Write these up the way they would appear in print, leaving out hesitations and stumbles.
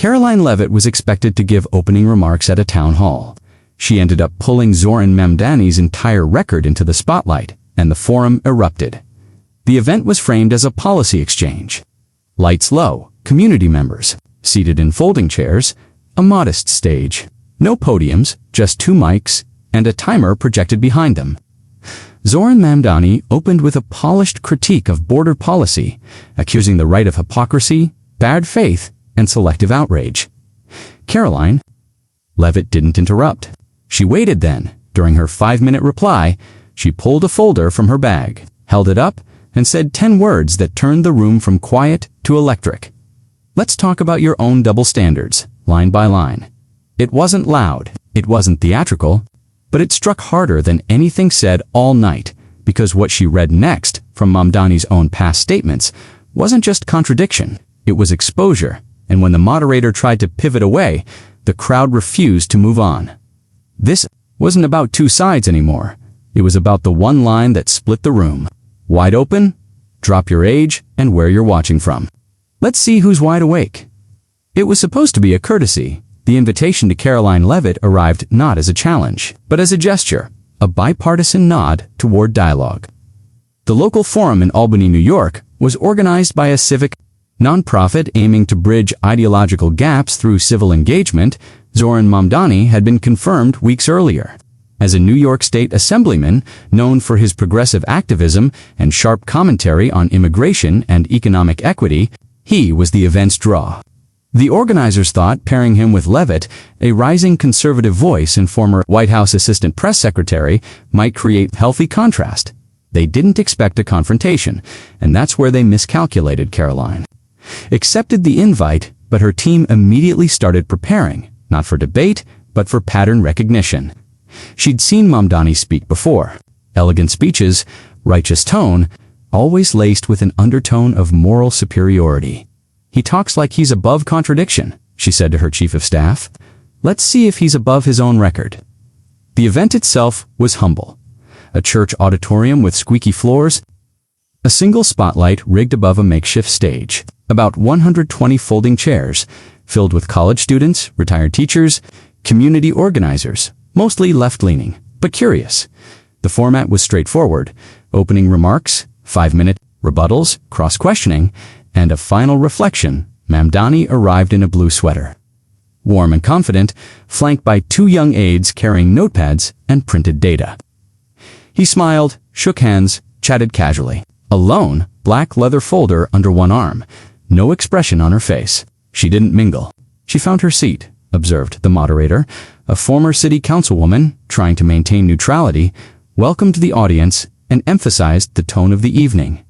Karoline Leavitt was expected to give opening remarks at a town hall. She ended up pulling Zohran Mamdani's entire record into the spotlight, and the forum erupted. The event was framed as a policy exchange. Lights low, community members, seated in folding chairs, a modest stage. No podiums, just 2 mics, and a timer projected behind them. Zohran Mamdani opened with a polished critique of border policy, accusing the right of hypocrisy, bad faith, and selective outrage. Karoline Leavitt didn't interrupt. She waited then. During her 5-minute reply, she pulled a folder from her bag, held it up, and said 10 words that turned the room from quiet to electric. Let's talk about your own double standards, line by line. It wasn't loud, it wasn't theatrical, but it struck harder than anything said all night, because what she read next from Mamdani's own past statements wasn't just contradiction, it was exposure, and when the moderator tried to pivot away, the crowd refused to move on. This wasn't about 2 sides anymore. It was about the one line that split the room. Wide open, drop your age, and where you're watching from. Let's see who's wide awake. It was supposed to be a courtesy. The invitation to Karoline Leavitt arrived not as a challenge, but as a gesture, a bipartisan nod toward dialogue. The local forum in Albany, New York, was organized by a civic nonprofit aiming to bridge ideological gaps through civil engagement. Zohran Mamdani had been confirmed weeks earlier. As a New York State Assemblyman known for his progressive activism and sharp commentary on immigration and economic equity, he was the event's draw. The organizers thought pairing him with Leavitt, a rising conservative voice and former White House Assistant Press Secretary, might create healthy contrast. They didn't expect a confrontation, and that's where they miscalculated. Karoline accepted the invite, but her team immediately started preparing, not for debate, but for pattern recognition. She'd seen Mamdani speak before. Elegant speeches, righteous tone, always laced with an undertone of moral superiority. He talks like he's above contradiction, she said to her chief of staff. Let's see if he's above his own record. The event itself was humble. A church auditorium with squeaky floors, a single spotlight rigged above a makeshift stage, about 120 folding chairs, filled with college students, retired teachers, community organizers, mostly left-leaning, but curious. The format was straightforward: opening remarks, 5-minute rebuttals, cross-questioning, and a final reflection. Mamdani arrived in a blue sweater, warm and confident, flanked by 2 young aides carrying notepads and printed data. He smiled, shook hands, chatted casually. A lone, black leather folder under one arm, no expression on her face. She didn't mingle. She found her seat, observed the moderator, a former city councilwoman trying to maintain neutrality, welcomed the audience and emphasized the tone of the evening.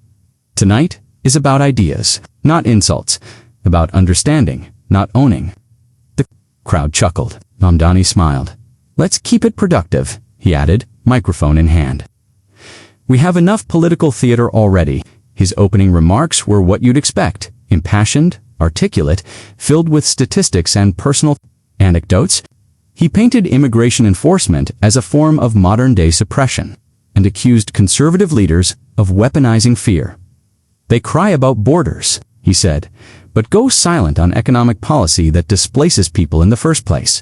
Tonight is about ideas, not insults, about understanding, not owning. The crowd chuckled. Mamdani smiled. Let's keep it productive, he added, microphone in hand. We have enough political theater already. His opening remarks were what you'd expect, impassioned, articulate, filled with statistics and personal anecdotes. He painted immigration enforcement as a form of modern-day suppression and accused conservative leaders of weaponizing fear. They cry about borders, he said, but go silent on economic policy that displaces people in the first place.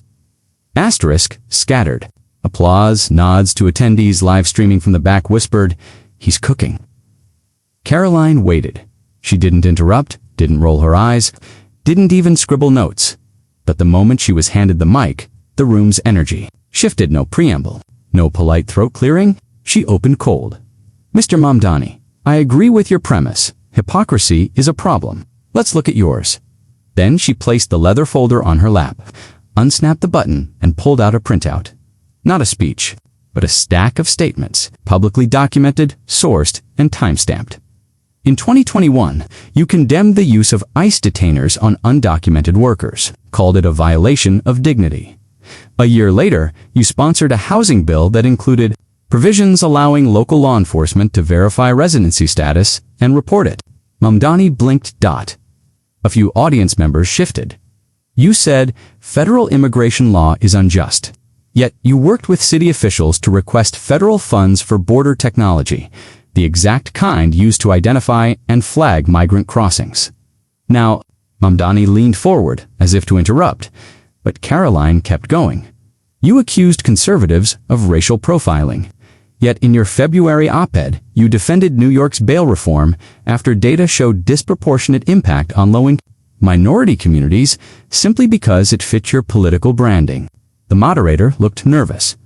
Asterisk, scattered. Applause, nods to attendees live streaming from the back whispered, he's cooking. Karoline waited. She didn't interrupt, didn't roll her eyes, didn't even scribble notes. But the moment she was handed the mic, the room's energy shifted. No preamble, no polite throat clearing. She opened cold. Mr. Mamdani, I agree with your premise. Hypocrisy is a problem. Let's look at yours. Then she placed the leather folder on her lap, unsnapped the button, and pulled out a printout. Not a speech, but a stack of statements, publicly documented, sourced, and time-stamped. In 2021, you condemned the use of ICE detainers on undocumented workers, called it a violation of dignity. A year later, you sponsored a housing bill that included provisions allowing local law enforcement to verify residency status and report it. Mamdani blinked. A few audience members shifted. You said federal immigration law is unjust. Yet you worked with city officials to request federal funds for border technology, the exact kind used to identify and flag migrant crossings. Now, Mamdani leaned forward, as if to interrupt, but Karoline kept going. You accused conservatives of racial profiling. Yet in your February op-ed, you defended New York's bail reform after data showed disproportionate impact on low-income minority communities simply because it fit your political branding. The moderator looked nervous.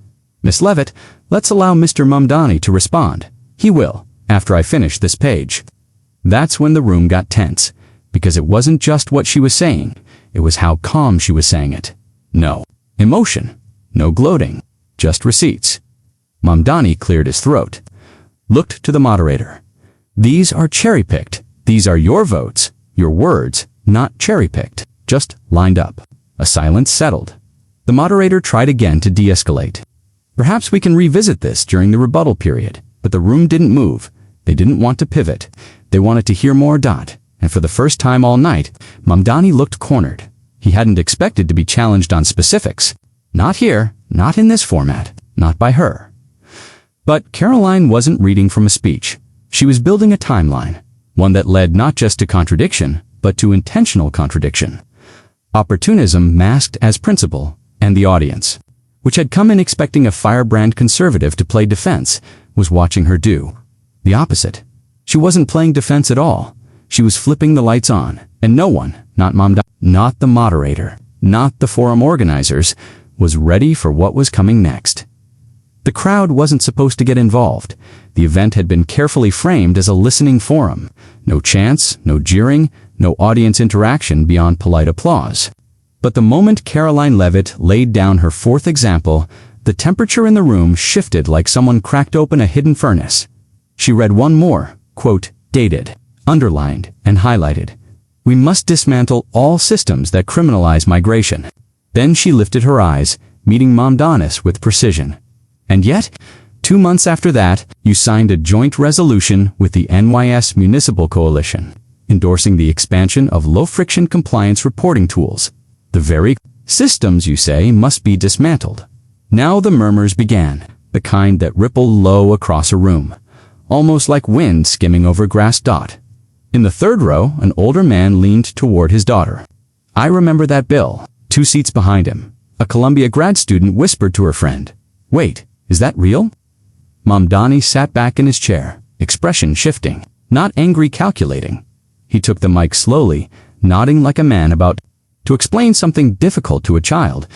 Miss Leavitt, let's allow Mr. Mamdani to respond. He will, after I finish this page. That's when the room got tense, because it wasn't just what she was saying, it was how calm she was saying it. No emotion, no gloating, just receipts. Mamdani cleared his throat, looked to the moderator. These are cherry-picked. These are your votes, your words, not cherry-picked, just lined up. A silence settled. The moderator tried again to de-escalate. Perhaps we can revisit this during the rebuttal period, but the room didn't move. They didn't want to pivot. They wanted to hear more. And for the first time all night, Mamdani looked cornered. He hadn't expected to be challenged on specifics. Not here, not in this format, not by her. But Karoline wasn't reading from a speech. She was building a timeline, one that led not just to contradiction, but to intentional contradiction. Opportunism masked as principle, and the audience, which had come in expecting a firebrand conservative to play defense, was watching her do the opposite. She wasn't playing defense at all. She was flipping the lights on, and no one, not Mamdani, not the moderator, not the forum organizers, was ready for what was coming next. The crowd wasn't supposed to get involved. The event had been carefully framed as a listening forum. No chants, no jeering, no audience interaction beyond polite applause. But the moment Karoline Leavitt laid down her fourth example, the temperature in the room shifted like someone cracked open a hidden furnace. She read one more, quote, dated, underlined, and highlighted. We must dismantle all systems that criminalize migration. Then she lifted her eyes, meeting Mamdani with precision. And yet, 2 months after that, you signed a joint resolution with the NYS Municipal Coalition, endorsing the expansion of low-friction compliance reporting tools. The very systems you say must be dismantled. Now the murmurs began, the kind that ripple low across a room, almost like wind skimming over grass. In the third row, an older man leaned toward his daughter. I remember that bill. 2 seats behind him, a Columbia grad student whispered to her friend, wait, is that real? Mamdani sat back in his chair, expression shifting, not angry, calculating. He took the mic slowly, nodding like a man about to explain something difficult to a child.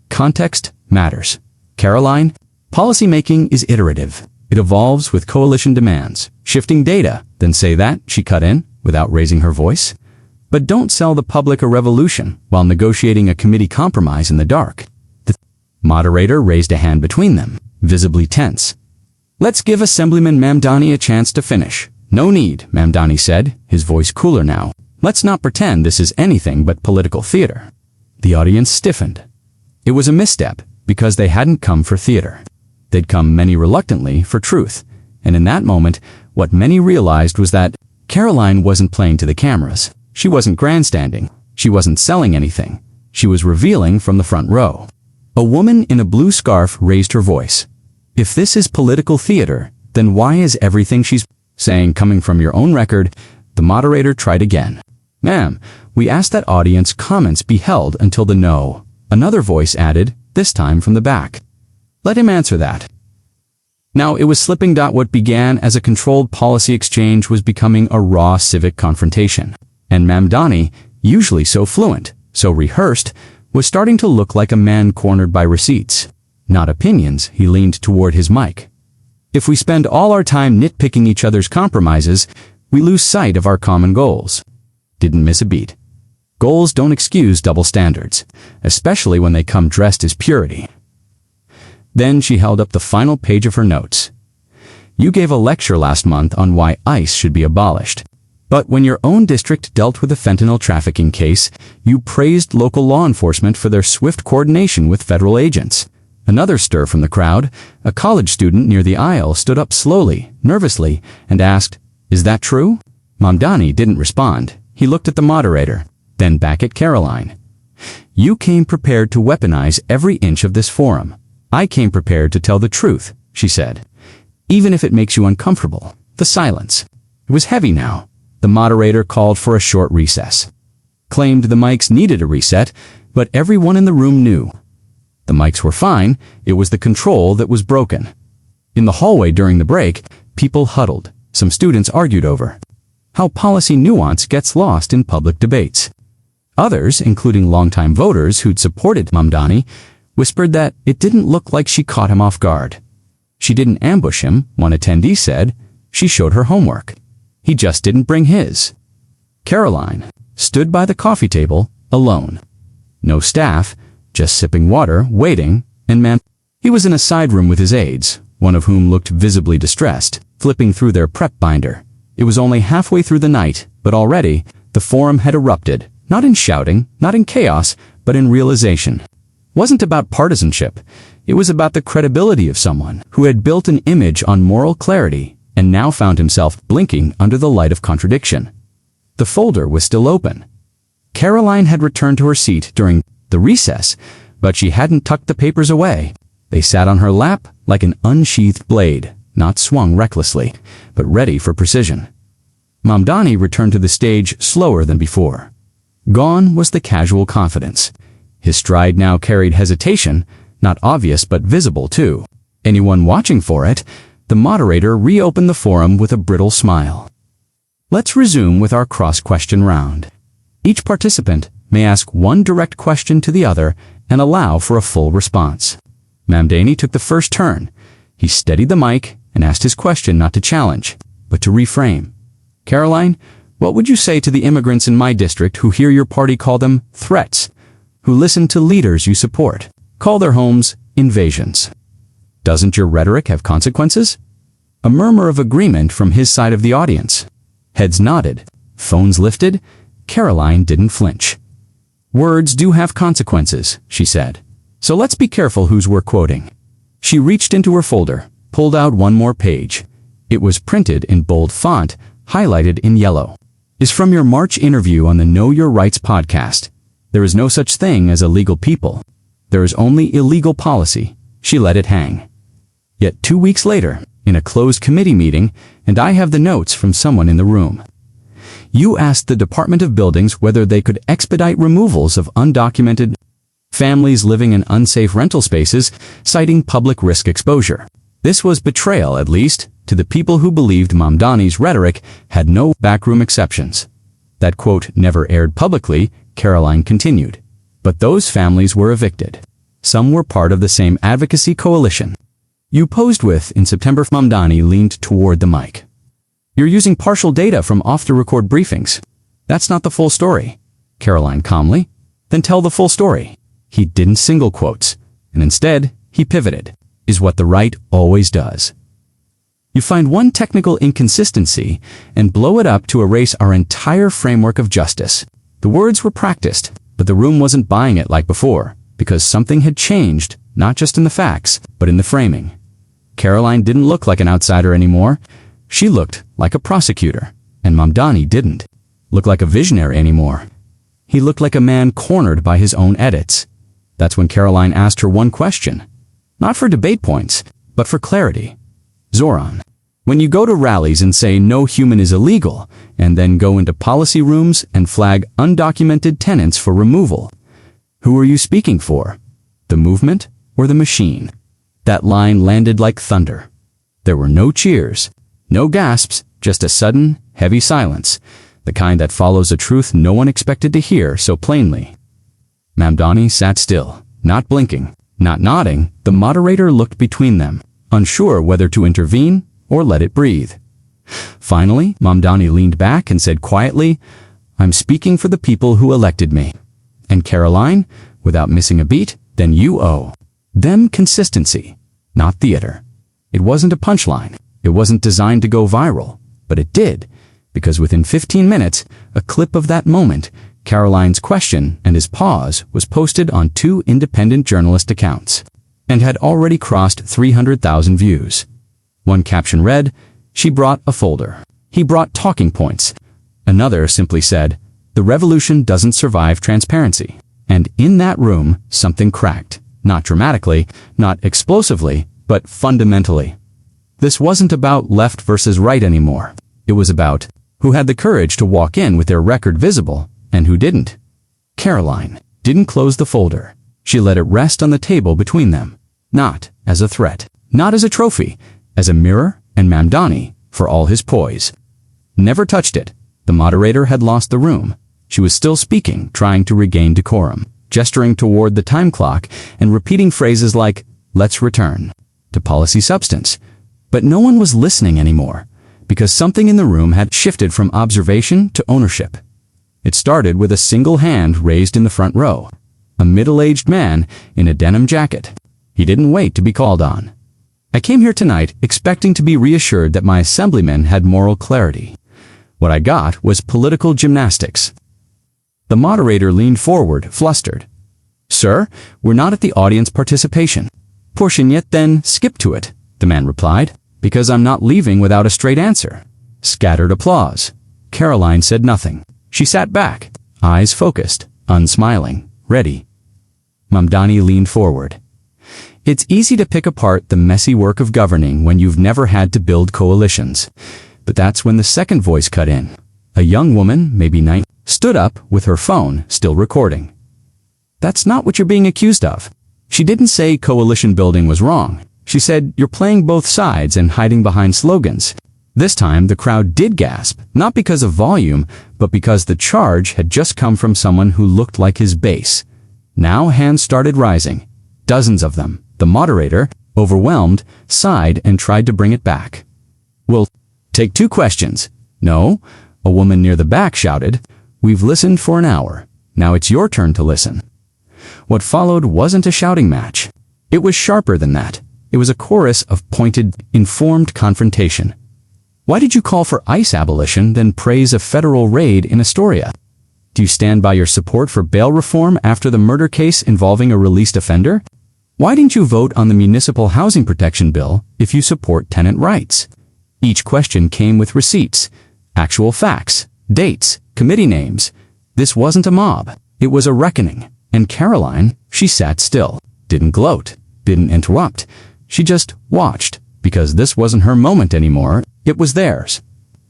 Context matters. Karoline, policymaking is iterative. It evolves with coalition demands, shifting data. Then say that, she cut in, without raising her voice. But don't sell the public a revolution while negotiating a committee compromise in the dark. The moderator raised a hand between them, visibly tense. Let's give Assemblyman Mamdani a chance to finish. No need, Mamdani said, his voice cooler now. Let's not pretend this is anything but political theater. The audience stiffened. It was a misstep, because they hadn't come for theater. They'd come, many reluctantly, for truth. And in that moment, what many realized was that Karoline wasn't playing to the cameras. She wasn't grandstanding. She wasn't selling anything. She was revealing from the front row. A woman in a blue scarf raised her voice. If this is political theater, then why is everything she's saying coming from your own record? The moderator tried again. Ma'am, we asked that audience comments be held until the no. Another voice added, this time from the back. Let him answer that. Now it was slipping. What began as a controlled policy exchange was becoming a raw civic confrontation. And Mamdani, usually so fluent, so rehearsed, was starting to look like a man cornered by receipts, not opinions. He leaned toward his mic. If we spend all our time nitpicking each other's compromises, we lose sight of our common goals. Didn't miss a beat. Goals don't excuse double standards, especially when they come dressed as purity. Then she held up the final page of her notes. You gave a lecture last month on why ICE should be abolished. But when your own district dealt with a fentanyl trafficking case, you praised local law enforcement for their swift coordination with federal agents. Another stir from the crowd. A college student near the aisle stood up slowly, nervously, and asked, is that true? Mamdani didn't respond. He looked at the moderator, then back at Karoline. You came prepared to weaponize every inch of this forum. I came prepared to tell the truth, she said. Even if it makes you uncomfortable. The silence. It was heavy now. The moderator called for a short recess. claimed the mics needed a reset, but everyone in the room knew. The mics were fine, it was the control that was broken. In the hallway during the break, people huddled. Some students argued over how policy nuance gets lost in public debates. Others, including longtime voters who'd supported Mamdani, whispered that it didn't look like she caught him off guard. She didn't ambush him, one attendee said. She showed her homework. He just didn't bring his. Karoline stood by the coffee table, alone. No staff, just sipping water, waiting, and he was in a side room with his aides, one of whom looked visibly distressed, flipping through their prep binder. It was only halfway through the night, but already, the forum had erupted, not in shouting, not in chaos, but in realization. It wasn't about partisanship. It was about the credibility of someone who had built an image on moral clarity and now found himself blinking under the light of contradiction. The folder was still open. Karoline had returned to her seat during the recess, but she hadn't tucked the papers away. They sat on her lap like an unsheathed blade, not swung recklessly, but ready for precision. Mamdani returned to the stage slower than before. Gone was the casual confidence. His stride now carried hesitation, not obvious but visible too. Anyone watching for it, the moderator reopened the forum with a brittle smile. Let's resume with our cross-question round. Each participant may ask one direct question to the other and allow for a full response. Mamdani took the first turn. He steadied the mic and asked his question not to challenge, but to reframe. Karoline, what would you say to the immigrants in my district who hear your party call them threats, who listen to leaders you support, call their homes invasions? Doesn't your rhetoric have consequences? A murmur of agreement from his side of the audience. Heads nodded, phones lifted. Karoline didn't flinch. Words do have consequences, she said. So let's be careful whose we're quoting. She reached into her folder, pulled out one more page. It was printed in bold font, highlighted in yellow. Is from your March interview on the Know Your Rights podcast. There is no such thing as illegal people. There is only illegal policy. She let it hang. Yet 2 weeks later, in a closed committee meeting, and I have the notes from someone in the room. You asked the Department of Buildings whether they could expedite removals of undocumented families living in unsafe rental spaces, citing public risk exposure. This was betrayal, at least, to the people who believed Mamdani's rhetoric had no backroom exceptions. That quote never aired publicly, Karoline continued. But those families were evicted. Some were part of the same advocacy coalition you posed with in September. Mamdani leaned toward the mic. You're using partial data from off-the-record briefings. That's not the full story. Karoline calmly. Then tell the full story. He didn't single quotes, and instead, he pivoted, is what the right always does. You find one technical inconsistency and blow it up to erase our entire framework of justice. The words were practiced, but the room wasn't buying it like before, because something had changed, not just in the facts, but in the framing. Karoline didn't look like an outsider anymore. She looked like a prosecutor, and Mamdani didn't look like a visionary anymore. He looked like a man cornered by his own edits. That's when Karoline asked her one question, not for debate points, but for clarity. Zohran, when you go to rallies and say no human is illegal, and then go into policy rooms and flag undocumented tenants for removal, who are you speaking for? The movement or the machine? That line landed like thunder. There were no cheers, no gasps, just a sudden, heavy silence, the kind that follows a truth no one expected to hear so plainly. Mamdani sat still, not blinking, not nodding. The moderator looked between them, unsure whether to intervene or let it breathe. Finally, Mamdani leaned back and said quietly, I'm speaking for the people who elected me. And Karoline, without missing a beat, then you owe them consistency, not theater. It wasn't a punchline. It wasn't designed to go viral, but it did, because within 15 minutes, a clip of that moment, Karoline's question and his pause, was posted on 2 independent journalist accounts and had already crossed 300,000 views. One caption read, She brought a folder. He brought talking points. Another simply said, The revolution doesn't survive transparency. And in that room, something cracked. Not dramatically, not explosively, but fundamentally. This wasn't about left versus right anymore. It was about who had the courage to walk in with their record visible And who didn't? Karoline didn't close the folder. She let it rest on the table between them. Not as a threat. Not as a trophy. As a mirror and Mamdani, for all his poise, never touched it. The moderator had lost the room. She was still speaking, trying to regain decorum, gesturing toward the time clock and repeating phrases like, "Let's return," to policy substance. But no one was listening anymore, because something in the room had shifted from observation to ownership. It started with a single hand raised in the front row. A middle-aged man in a denim jacket. He didn't wait to be called on. "I came here tonight expecting to be reassured that my assemblyman had moral clarity. What I got was political gymnastics." The moderator leaned forward, flustered. "Sir, we're not at the audience participation portion yet, then skip to it," the man replied. "Because I'm not leaving without a straight answer." Scattered applause. Karoline said nothing. She sat back, eyes focused, unsmiling, ready. Mamdani leaned forward. "It's easy to pick apart the messy work of governing when you've never had to build coalitions. But that's when the second voice cut in. A young woman, maybe 9, stood up with her phone still recording. "That's not what you're being accused of." She didn't say coalition building was wrong. She said, "You're playing both sides and hiding behind slogans." This time, the crowd did gasp, not because of volume, but because the charge had just come from someone who looked like his base. Now hands started rising. Dozens of them. The moderator, overwhelmed, sighed and tried to bring it back. "We'll take 2 questions." "No," a woman near the back shouted. "We've listened for an hour. Now it's your turn to listen." What followed wasn't a shouting match. It was sharper than that. It was a chorus of pointed, informed confrontation. "Why did you call for ICE abolition, then praise a federal raid in Astoria? Do you stand by your support for bail reform after the murder case involving a released offender? Why didn't you vote on the municipal housing protection bill if you support tenant rights?" Each question came with receipts, actual facts, dates, committee names. This wasn't a mob. It was a reckoning. And Karoline, she sat still, didn't gloat, didn't interrupt. She just watched, because this wasn't her moment anymore, it was theirs.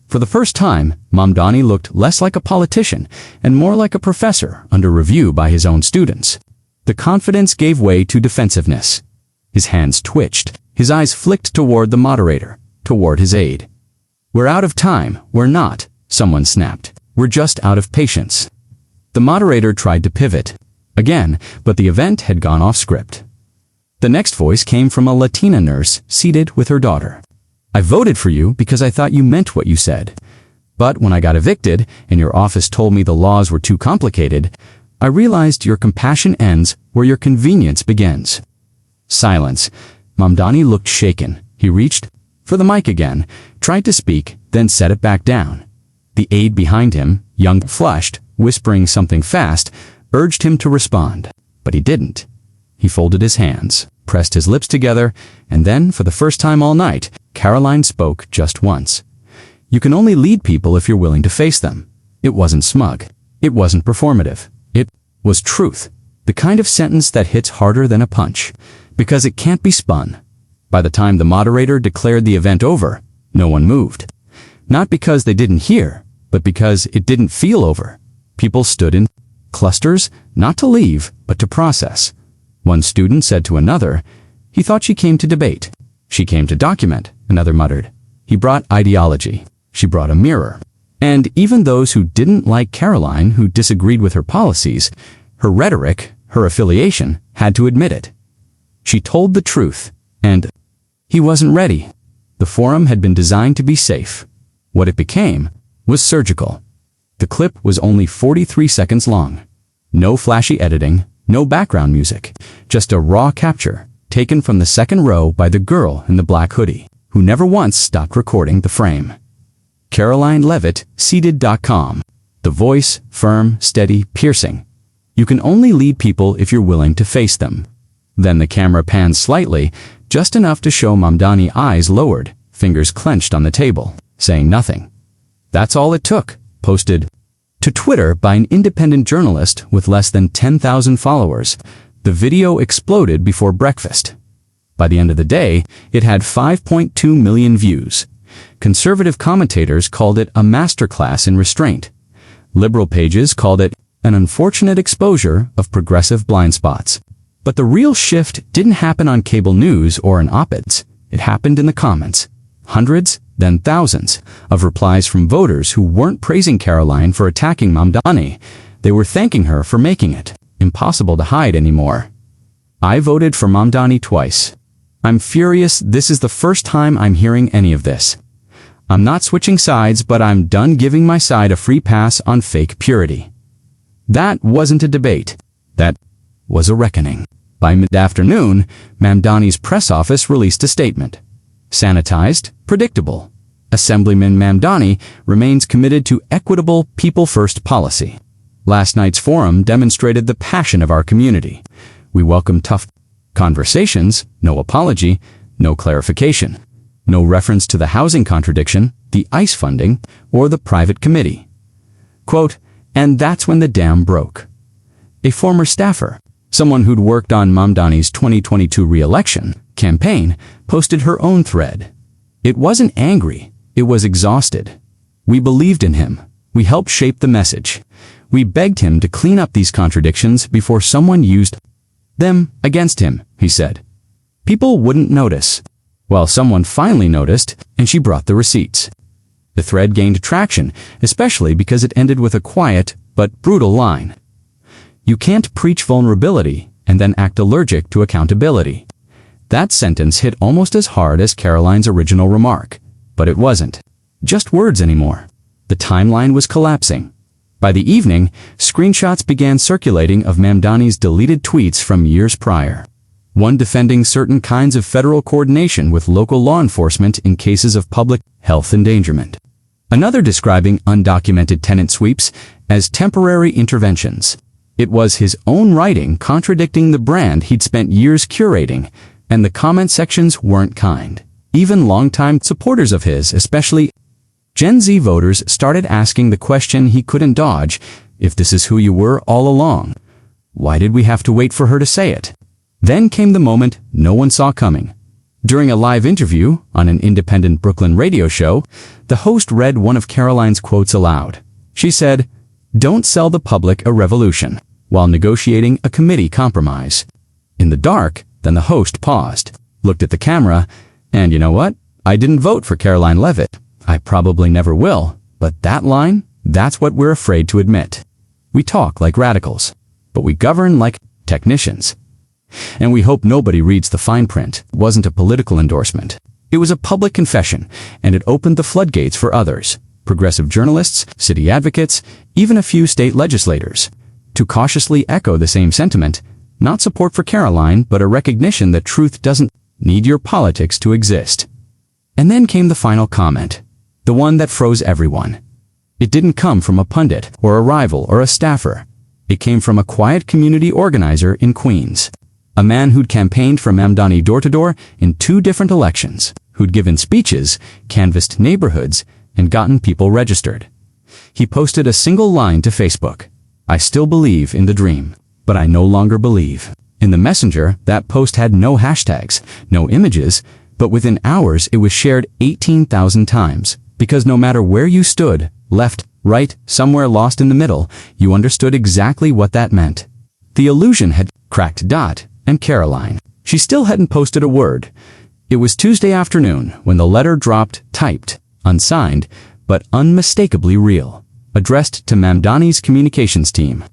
For the first time, Mamdani looked less like a politician and more like a professor under review by his own students. The confidence gave way to defensiveness. His hands twitched, his eyes flicked toward the moderator, toward his aide. "We're out of time, we're not," someone snapped. "We're just out of patience." The moderator tried to pivot again, but the event had gone off script. The next voice came from a Latina nurse seated with her daughter. "I voted for you because I thought you meant what you said. But when I got evicted and your office told me the laws were too complicated, I realized your compassion ends where your convenience begins." Silence. Mamdani looked shaken. He reached for the mic again, tried to speak, then set it back down. The aide behind him, young, flushed, whispering something fast, urged him to respond, but he didn't. He folded his hands, pressed his lips together, and then, for the first time all night, Karoline spoke just once. "You can only lead people if you're willing to face them." It wasn't smug. It wasn't performative. It was truth. The kind of sentence that hits harder than a punch, because it can't be spun. By the time the moderator declared the event over, no one moved. Not because they didn't hear, but because it didn't feel over. People stood in clusters, not to leave, but to process. One student said to another, "He thought she came to debate. She came to document," another muttered. "He brought ideology. She brought a mirror." And even those who didn't like Karoline, who disagreed with her policies, her rhetoric, her affiliation, had to admit it. She told the truth, and he wasn't ready. The forum had been designed to be safe. What it became was surgical. The clip was only 43 seconds long. No flashy editing, no background music, just a raw capture, taken from the second row by the girl in the black hoodie, who never once stopped recording the frame. Karoline Leavitt, Seated.com. The voice, firm, steady, piercing. "You can only lead people if you're willing to face them." Then the camera pans slightly, just enough to show Mamdani, eyes lowered, fingers clenched on the table, saying nothing. That's all it took. Posted to Twitter by an independent journalist with less than 10,000 followers. The video exploded before breakfast. By the end of the day, it had 5.2 million views. Conservative commentators called it a masterclass in restraint. Liberal pages called it an unfortunate exposure of progressive blind spots. But the real shift didn't happen on cable news or in op-eds. It happened in the comments. Hundreds, then thousands, of replies from voters who weren't praising Karoline for attacking Mamdani. They were thanking her for making it impossible to hide anymore. I voted for Mamdani twice. I'm furious. This is the first time I'm hearing any of this. I'm not switching sides, but I'm done giving my side a free pass on fake purity. That wasn't a debate. That was a reckoning. By mid-afternoon, Mamdani's press office released a statement. Sanitized, predictable. Assemblyman Mamdani remains committed to equitable, people-first policy. Last night's forum demonstrated the passion of our community. We welcome tough conversations, no apology, no clarification, no reference to the housing contradiction, the ICE funding, or the private committee. Quote, and that's when the dam broke. A former staffer, someone who'd worked on Mamdani's 2022 re-election campaign, posted her own thread. It wasn't angry, it was exhausted. We believed in him. We helped shape the message. We begged him to clean up these contradictions before someone used them against him, he said. People wouldn't notice. Well, someone finally noticed, and she brought the receipts. The thread gained traction, especially because it ended with a quiet but brutal line. You can't preach vulnerability and then act allergic to accountability. That sentence hit almost as hard as Karoline's original remark, but it wasn't just words anymore. The timeline was collapsing. By the evening, screenshots began circulating of Mamdani's deleted tweets from years prior. One defending certain kinds of federal coordination with local law enforcement in cases of public health endangerment. Another describing undocumented tenant sweeps as temporary interventions. It was his own writing contradicting the brand he'd spent years curating, and the comment sections weren't kind. Even longtime supporters of his, especially Gen Z voters, started asking the question he couldn't dodge: if this is who you were all along, why did we have to wait for her to say it? Then came the moment no one saw coming. During a live interview on an independent Brooklyn radio show, the host read one of Karoline's quotes aloud. She said, "Don't sell the public a revolution," while negotiating a committee compromise. In the dark, then the host paused, looked at the camera, and you know what? I didn't vote for Karoline Leavitt. I probably never will, but that line, that's what we're afraid to admit. We talk like radicals, but we govern like technicians. And we hope nobody reads the fine print. It wasn't a political endorsement. It was a public confession, and it opened the floodgates for others, progressive journalists, city advocates, even a few state legislators, to cautiously echo the same sentiment, not support for Karoline, but a recognition that truth doesn't need your politics to exist. And then came the final comment, the one that froze everyone. It didn't come from a pundit or a rival or a staffer. It came from a quiet community organizer in Queens. A man who'd campaigned for Mamdani door-to-door in 2 different elections, who'd given speeches, canvassed neighborhoods, and gotten people registered. He posted a single line to Facebook. I still believe in the dream, but I no longer believe. In the messenger, that post had no hashtags, no images, but within hours it was shared 18,000 times, because no matter where you stood, left, right, somewhere lost in the middle, you understood exactly what that meant. The illusion had cracked. And Karoline, she still hadn't posted a word. It was Tuesday afternoon when the letter dropped, typed, unsigned, but unmistakably real, addressed to Mamdani's communications team.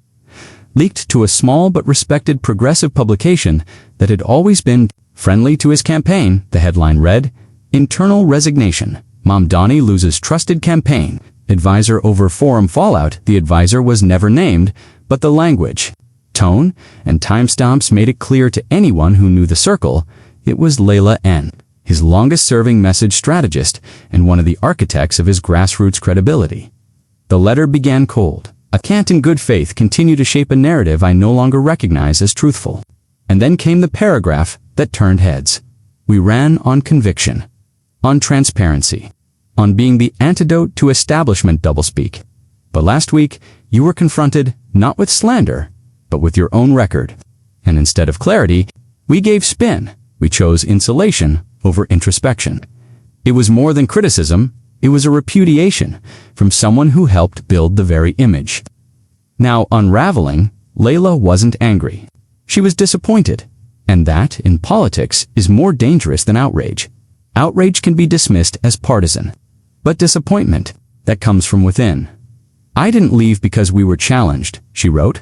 Leaked to a small but respected progressive publication that had always been friendly to his campaign, the headline read, "Internal Resignation. Mamdani loses trusted campaign advisor over forum fallout." The advisor was never named, but the language, tone, and timestamps made it clear to anyone who knew the circle, it was Layla N., his longest-serving message strategist and one of the architects of his grassroots credibility. The letter began cold. I can't in good faith continue to shape a narrative I no longer recognize as truthful. And then came the paragraph that turned heads. We ran on conviction, on transparency, on being the antidote to establishment doublespeak. But last week, you were confronted not with slander, but with your own record. And instead of clarity, we gave spin. We chose insulation over introspection. It was more than criticism, It was a repudiation from someone who helped build the very image. Now, unraveling, Layla wasn't angry. She was disappointed. And that, in politics, is more dangerous than outrage. Outrage can be dismissed as partisan. But disappointment, that comes from within. "I didn't leave because we were challenged," she wrote.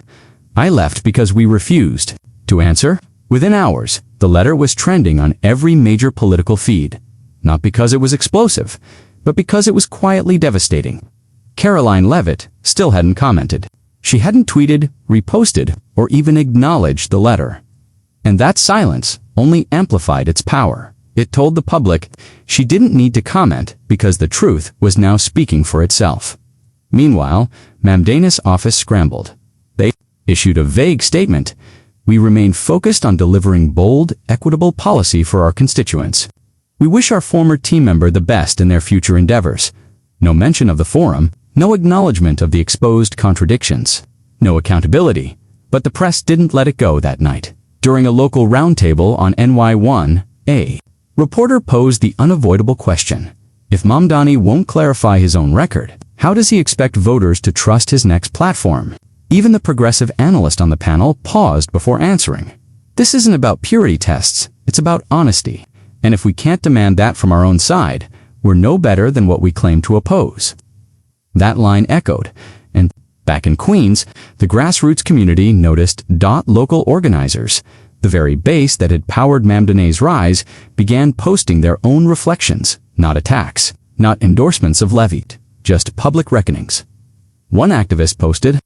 "I left because we refused to answer." Within hours, the letter was trending on every major political feed. Not because it was explosive, but because it was quietly devastating. Karoline Leavitt still hadn't commented. She hadn't tweeted, reposted, or even acknowledged the letter. And that silence only amplified its power. It told the public she didn't need to comment because the truth was now speaking for itself. Meanwhile, Mamdani's office scrambled. They issued a vague statement. "We remain focused on delivering bold, equitable policy for our constituents. We wish our former team member the best in their future endeavors." No mention of the forum, no acknowledgement of the exposed contradictions, no accountability. But the press didn't let it go that night. During a local roundtable on NY1, a reporter posed the unavoidable question: if Mamdani won't clarify his own record, how does he expect voters to trust his next platform? Even the progressive analyst on the panel paused before answering. This isn't about purity tests, it's about honesty. And if we can't demand that from our own side, we're no better than what we claim to oppose. That line echoed, and back in Queens, the grassroots community noticed. Local organizers, the very base that had powered Mamdani's rise, began posting their own reflections, not attacks, not endorsements of Leavitt, just public reckonings. One activist posted,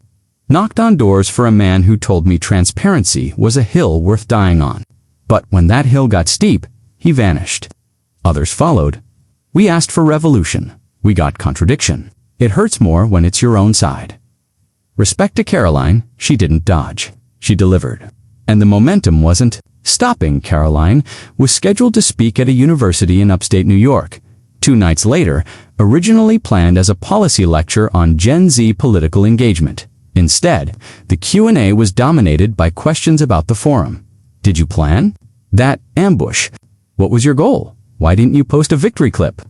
"Knocked on doors for a man who told me transparency was a hill worth dying on. But when that hill got steep, he vanished." Others followed. "We asked for revolution. We got contradiction. It hurts more when it's your own side." Respect to Karoline, she didn't dodge. She delivered. And the momentum wasn't stopping. Karoline was scheduled to speak at a university in upstate New York 2 nights later, originally planned as a policy lecture on Gen Z political engagement. Instead, the Q&A was dominated by questions about the forum. Did you plan? That ambush. What was your goal? Why didn't you post a victory clip?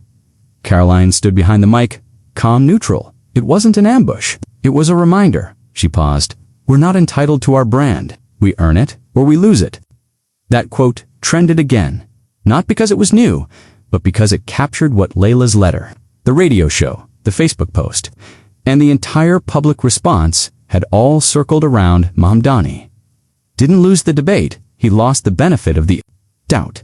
Karoline stood behind the mic, calm, neutral. It wasn't an ambush. It was a reminder. She paused. We're not entitled to our brand. We earn it, or we lose it. That quote trended again, not because it was new, but because it captured what Layla's letter, the radio show, the Facebook post, and the entire public response had all circled around Mamdani. Didn't lose the debate, he lost the benefit of the doubt.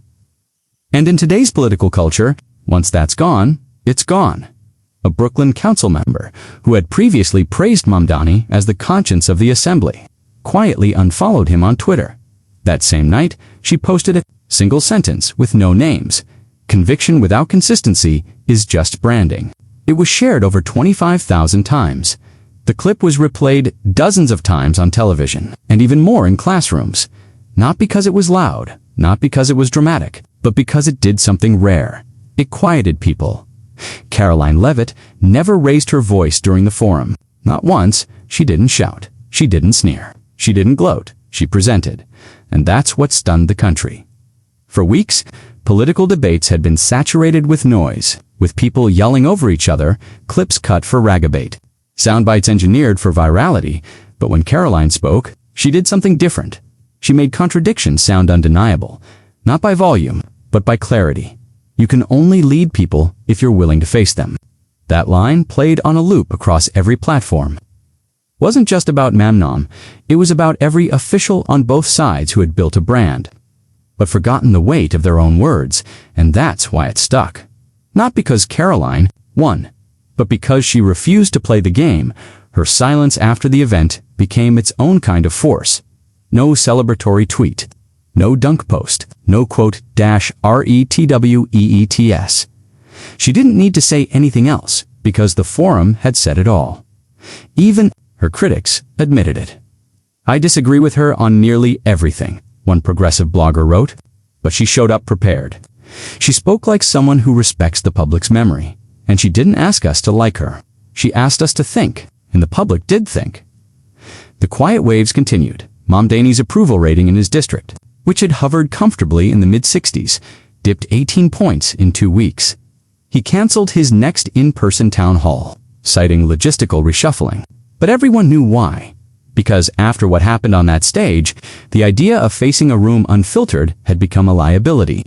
And in today's political culture, once that's gone, it's gone. A Brooklyn council member, who had previously praised Mamdani as the conscience of the assembly, quietly unfollowed him on Twitter. That same night, she posted a single sentence with no names. "Conviction without consistency is just branding." It was shared over 25,000 times. The clip was replayed dozens of times on television, and even more in classrooms. Not because it was loud, not because it was dramatic, but because it did something rare. It quieted people. Karoline Leavitt never raised her voice during the forum. Not once. She didn't shout. She didn't sneer. She didn't gloat. She presented. And that's what stunned the country. For weeks, political debates had been saturated with noise, with people yelling over each other, clips cut for ragabait, sound bites engineered for virality. But when Karoline spoke, she did something different. She made contradictions sound undeniable, not by volume, but by clarity. You can only lead people if you're willing to face them. That line played on a loop across every platform. Wasn't just about Mamdani, it was about every official on both sides who had built a brand, but forgotten the weight of their own words, and that's why it stuck. Not because Karoline won, but because she refused to play the game. Her silence after the event became its own kind of force. No celebratory tweet. No dunk post. No quote -retweets. She didn't need to say anything else, because the forum had said it all. Even her critics admitted it. "I disagree with her on nearly everything," one progressive blogger wrote, but she showed up prepared. She spoke like someone who respects the public's memory, and she didn't ask us to like her. She asked us to think, and the public did think. The quiet waves continued. Mamdani's approval rating in his district, which had hovered comfortably in the mid-60s, dipped 18 points in 2 weeks. He canceled his next in-person town hall, citing logistical reshuffling. But everyone knew why. Because after what happened on that stage, the idea of facing a room unfiltered had become a liability.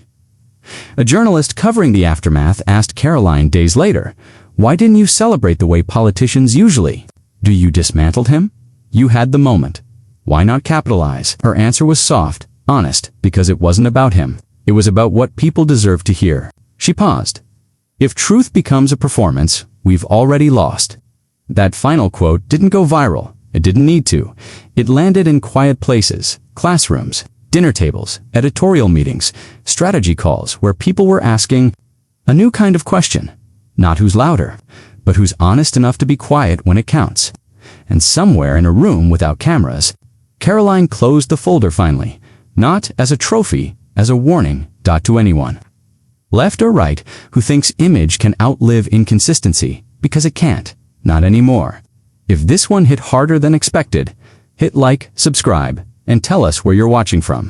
A journalist covering the aftermath asked Karoline days later, "Why didn't you celebrate the way politicians usually? Do you dismantled him? You had the moment. Why not capitalize?" Her answer was soft, honest, because it wasn't about him. It was about what people deserve to hear. She paused. "If truth becomes a performance, we've already lost." That final quote didn't go viral. It didn't need to. It landed in quiet places, classrooms, dinner tables, editorial meetings, strategy calls where people were asking a new kind of question. Not who's louder, but who's honest enough to be quiet when it counts. And somewhere in a room without cameras, Karoline closed the folder finally, not as a trophy, as a warning, to anyone. Left or right, who thinks image can outlive inconsistency, because it can't, not anymore. If this one hit harder than expected, hit like, subscribe, and tell us where you're watching from.